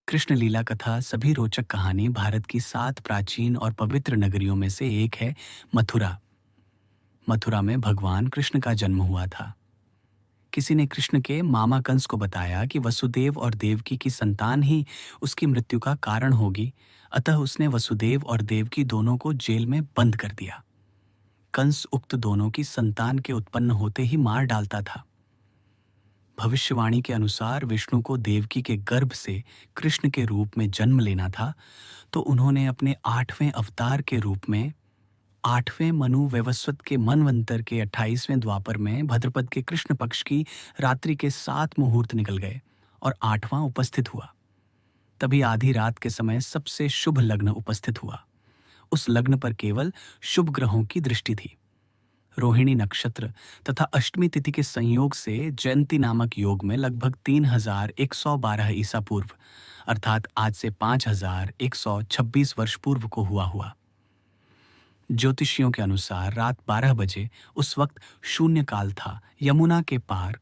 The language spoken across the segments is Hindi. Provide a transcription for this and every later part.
कृष्ण लीला कथा सभी रोचक कहानी भारत की 7 प्राचीन और पवित्र नगरियों में से एक है मथुरा। मथुरा में भगवान कृष्ण का जन्म हुआ था। किसी ने कृष्ण के मामा कंस को बताया कि वसुदेव और देवकी की संतान ही उसकी मृत्यु का कारण होगी, अतः उसने वसुदेव और देवकी दोनों को जेल में बंद कर दिया। कंस उक्त दोनों की संतान के उत्पन्न होते ही मार डालता था। भविष्यवाणी के अनुसार विष्णु को देवकी के गर्भ से कृष्ण के रूप में जन्म लेना था, तो उन्होंने अपने 8वें अवतार के रूप में 8वें मनु वैवस्वत के मनवंतर के 28वें द्वापर में भद्रपद के कृष्ण पक्ष की रात्रि के 7 मुहूर्त निकल गए और 8वां उपस्थित हुआ। तभी आधी रात के समय सबसे शुभ लग्न उपस्थित हुआ। उस लग्न पर केवल शुभ ग्रहों की दृष्टि थी। रोहिणी नक्षत्र तथा अष्टमी तिथि के संयोग से जयंती नामक योग में लगभग 3112 ईसा पूर्व अर्थात आज से 5126 वर्ष पूर्व को हुआ। ज्योतिषियों के अनुसार रात 12 बजे उस वक्त शून्य काल था। यमुना के पार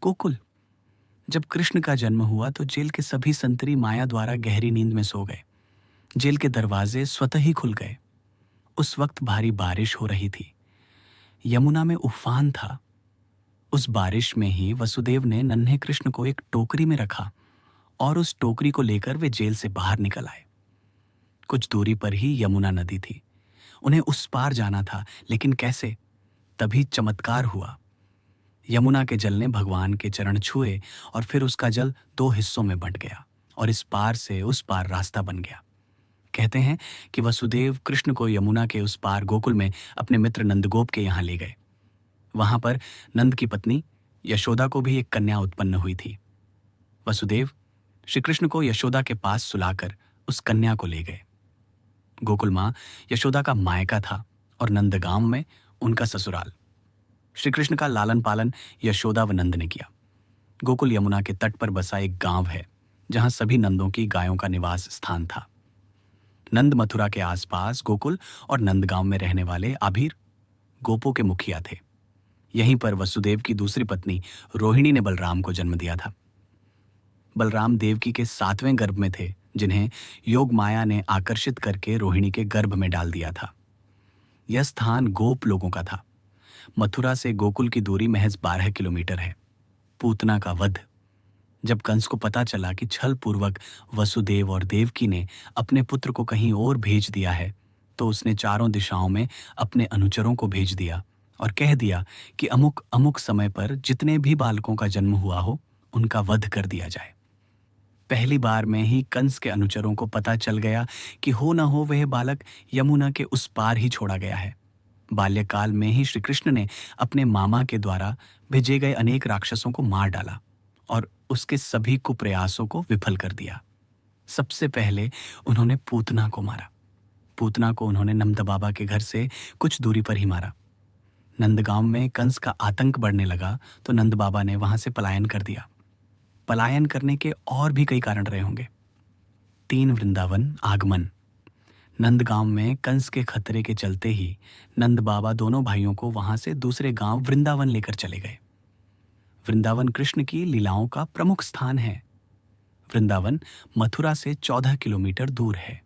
गोकुल। जब कृष्ण का जन्म हुआ तो जेल के सभी संतरी माया द्वारा गहरी नींद में सो गए। जेल के दरवाजे स्वतः ही खुल गए। उस वक्त भारी बारिश हो रही थी। यमुना में उफान था। उस बारिश में ही वसुदेव ने नन्हे कृष्ण को एक टोकरी में रखा और उस टोकरी को लेकर वे जेल से बाहर निकल आए। कुछ दूरी पर ही यमुना नदी थी। उन्हें उस पार जाना था, लेकिन कैसे? तभी चमत्कार हुआ। यमुना के जल ने भगवान के चरण छुए और फिर उसका जल 2 हिस्सों में बंट गया और इस पार से उस पार रास्ता बन गया। कहते हैं कि वसुदेव कृष्ण को यमुना के उस पार गोकुल में अपने मित्र नंदगोप के यहाँ ले गए। वहां पर नंद की पत्नी यशोदा को भी एक कन्या उत्पन्न हुई थी। वसुदेव श्री कृष्ण को यशोदा के पास सुलाकर उस कन्या को ले गए। गोकुल मां यशोदा का मायका था और नंदगांव में उनका ससुराल। श्री कृष्ण का लालन पालन यशोदा व नंद ने किया। गोकुल यमुना के तट पर बसा एक गांव है, जहां सभी नंदों की गायों का निवास स्थान था। नंद मथुरा के आसपास गोकुल और नंदगांव में रहने वाले आभीर गोपों के मुखिया थे। यहीं पर वसुदेव की दूसरी पत्नी रोहिणी ने बलराम को जन्म दिया था। बलराम देवकी के 7वें गर्भ में थे, जिन्हें योग माया ने आकर्षित करके रोहिणी के गर्भ में डाल दिया था। यह स्थान गोप लोगों का था। मथुरा से गोकुल की दूरी महज 12 किलोमीटर है। पूतना का वध। जब कंस को पता चला कि छल पूर्वक वसुदेव और देवकी ने अपने पुत्र को कहीं और भेज दिया है, तो उसने चारों दिशाओं में अपने अनुचरों को भेज दिया और कह दिया कि अमुक अमुक समय पर जितने भी बालकों का जन्म हुआ हो, उनका वध कर दिया जाए। पहली बार में ही कंस के अनुचरों को पता चल गया कि हो न हो वह बालक यमुना के उस पार ही छोड़ा गया है। बाल्यकाल में ही श्री कृष्ण ने अपने मामा के द्वारा भेजे गए अनेक राक्षसों को मार डाला और उसके सभी कुप्रयासों को विफल कर दिया। सबसे पहले उन्होंने पूतना को मारा। पूतना को उन्होंने नंद बाबा के घर से कुछ दूरी पर ही मारा। नंदगांव में कंस का आतंक बढ़ने लगा तो नंद बाबा ने वहां से पलायन कर दिया। पलायन करने के और भी कई कारण रहे होंगे। 3 वृंदावन आगमन। नंदगांव में कंस के खतरे के चलते ही नंद बाबा दोनों भाइयों को वहां से दूसरे गांव वृंदावन लेकर चले गए। वृंदावन कृष्ण की लीलाओं का प्रमुख स्थान है। वृंदावन मथुरा से 14 किलोमीटर दूर है।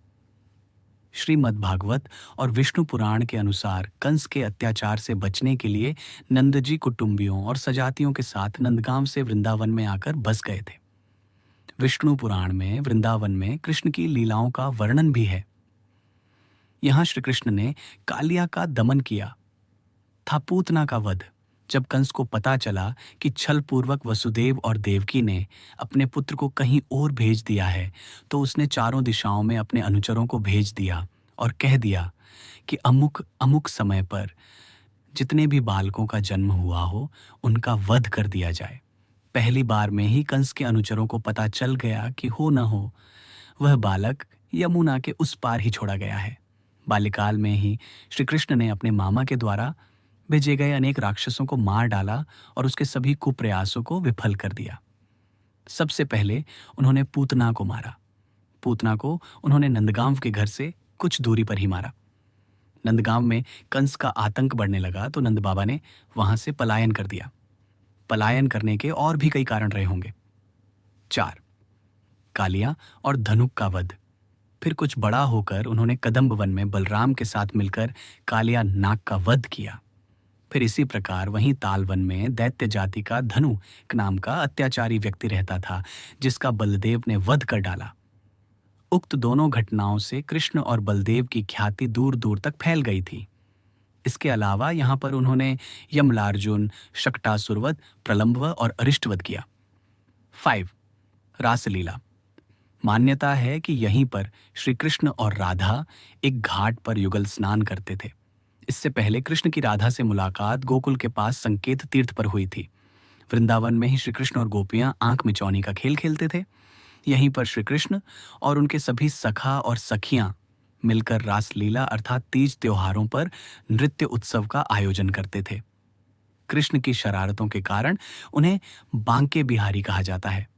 श्रीमद् भागवत और विष्णु पुराण के अनुसार कंस के अत्याचार से बचने के लिए नंदजी कुटुंबियों और सजातियों के साथ नंदगांव से वृंदावन में आकर बस गए थे। विष्णु पुराण में वृंदावन में कृष्ण की लीलाओं का वर्णन भी है। यहां श्री कृष्ण ने कालिया का दमन किया था। पूतना का वध। जब कंस को पता चला कि छल पूर्वक वसुदेव और देवकी ने अपने पुत्र को कहीं और भेज दिया है, तो उसने चारों दिशाओं में अपने अनुचरों को भेज दिया और कह दिया कि अमुक अमुक समय पर जितने भी बालकों का जन्म हुआ हो, उनका वध कर दिया जाए। पहली बार में ही कंस के अनुचरों को पता चल गया कि हो न हो वह बालक यमुना के उस पार ही छोड़ा गया है। बाल्यकाल में ही श्री कृष्ण ने अपने मामा के द्वारा भेजे गए अनेक राक्षसों को मार डाला और उसके सभी कुप्रयासों को विफल कर दिया। सबसे पहले उन्होंने पूतना को मारा। पूतना को उन्होंने नंदगांव के घर से कुछ दूरी पर ही मारा। नंदगांव में कंस का आतंक बढ़ने लगा तो नंद बाबा ने वहां से पलायन कर दिया। पलायन करने के और भी कई कारण रहे होंगे। 4 कालिया और धनुक का वध। फिर कुछ बड़ा होकर उन्होंने कदम्ब वन में बलराम के साथ मिलकर कालिया नाग का वध किया। फिर इसी प्रकार वहीं तालवन में दैत्य जाति का धनु नाम का अत्याचारी व्यक्ति रहता था, जिसका बलदेव ने वध कर डाला। उक्त दोनों घटनाओं से कृष्ण और बलदेव की ख्याति दूर दूर तक फैल गई थी। इसके अलावा यहाँ पर उन्होंने यमलार्जुन, शक्टासुरवध, प्रलंबव और अरिष्टवध किया। 5. रासलीला। मान्यता है कि यहीं पर श्री कृष्ण और राधा एक घाट पर युगल स्नान करते थे। इससे पहले कृष्ण की राधा से मुलाकात गोकुल के पास संकेत तीर्थ पर हुई थी। वृंदावन में ही श्री कृष्ण और गोपियां आंख मिचौनी का खेल खेलते थे। यहीं पर श्री कृष्ण और उनके सभी सखा और सखियां मिलकर रासलीला अर्थात तीज त्योहारों पर नृत्य उत्सव का आयोजन करते थे। कृष्ण की शरारतों के कारण उन्हें बांके बिहारी कहा जाता है।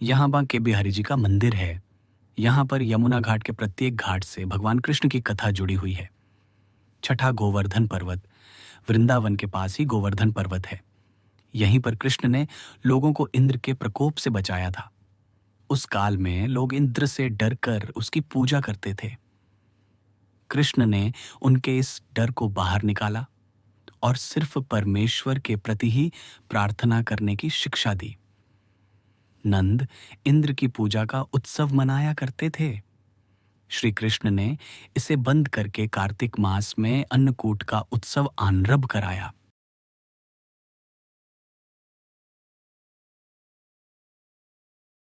यहाँ बांके बिहारी जी का मंदिर है। यहाँ पर यमुना घाट के प्रत्येक घाट से भगवान कृष्ण की कथा जुड़ी हुई है। 6ठा गोवर्धन पर्वत। वृंदावन के पास ही गोवर्धन पर्वत है। यहीं पर कृष्ण ने लोगों को इंद्र के प्रकोप से बचाया था। उस काल में लोग इंद्र से डरकर उसकी पूजा करते थे। कृष्ण ने उनके इस डर को बाहर निकाला और सिर्फ परमेश्वर के प्रति ही प्रार्थना करने की शिक्षा दी। नंद इंद्र की पूजा का उत्सव मनाया करते थे। श्री कृष्ण ने इसे बंद करके कार्तिक मास में अन्नकूट का उत्सव आरंभ कराया।